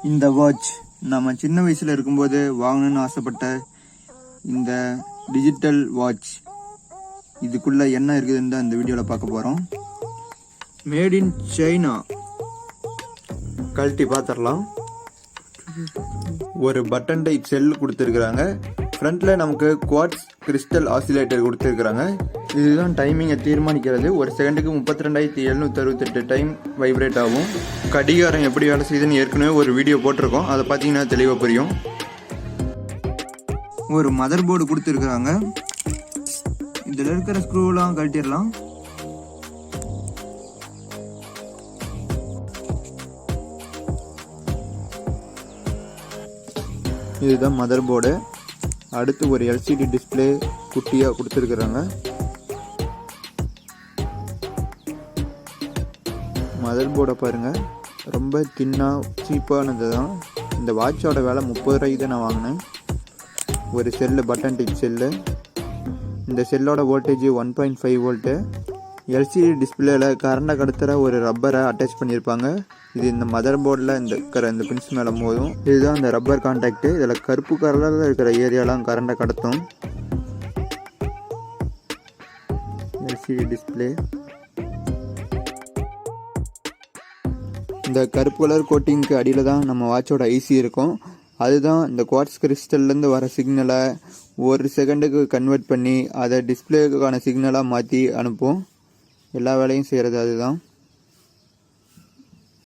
இந்த வாட்ச் நம்ம சின்ன வயசுல இருக்கும்போது வாங்கணும்னு ஆசைப்பட்ட இந்த டிஜிட்டல் வாட்ச். இதுக்குள்ள என்ன இருக்குதுன்னு தான் இந்த வீடியோவில் பார்க்க போகிறோம். Made in China. கழட்டி பார்த்துடலாம். ஒரு பட்டன் டைப் செல் கொடுத்துருக்குறாங்க. ஃப்ரண்ட்டில் நமக்கு குவார்ட்ஸ் கிறிஸ்டல் ஆசிலேட்டர் கொடுத்துருக்குறாங்க. இதுதான் டைமிங்கை தீர்மானிக்கிறது. ஒரு செகண்டுக்கு 32,768 டைம் வைப்ரேட் ஆகும். கடிகாரம் எப்படி வேலை செய்யுதுன்னு ஏற்கனவே ஒரு வீடியோ போட்டிருக்கோம், அதை பார்த்தீங்கன்னா தெளிவாக புரியும். ஒரு மதர் போர்டு கொடுத்துருக்குறாங்க. இதில் இருக்கிற ஸ்க்ரூலாம் கழட்டிடலாம். இதுதான் மதர் போர்டு. அடுத்து ஒரு எல்சிடி டிஸ்பிளே குட்டியாக கொடுத்துருக்குறாங்க. மதர் போர்டை பாருங்கள், ரொம்ப தின்னாக சீப்பானது தான். இந்த வாட்சோட விலை 30 ரூபாய்க்கு தான் நான் வாங்கினேன். ஒரு செல்லு, பட்டன் டைப் செல்லு. இந்த செல்லோட வோல்டேஜ் 1.5 வோல்ட்டு. எல்சிடி டிஸ்பிளேல கரண்டை கடத்துகிற ஒரு ரப்பரை அட்டாச் பண்ணியிருப்பாங்க. இது இந்த மதர் போர்டில் இந்த பின்ஸ் மேலே போதும். இதுதான் இந்த ரப்பர் கான்டாக்டு. இதில் கருப்பு கலரில் இருக்கிற ஏரியாலாம் கரண்டை கடத்தும். LCD display. இந்த கருப்பு கலர் கோட்டிங்க்கு அடியில் தான் நம்ம வாட்சோட ஐசி இருக்கும். அதுதான் இந்த குவார்ட்ஸ் கிறிஸ்டல்லேருந்து வர சிக்னலை ஒரு செகண்டுக்கு கன்வெர்ட் பண்ணி அதை டிஸ்பிளேக்கான சிக்னலாக மாற்றி அனுப்பும். எல்லா வேலையும் செய்கிறது அதுதான்.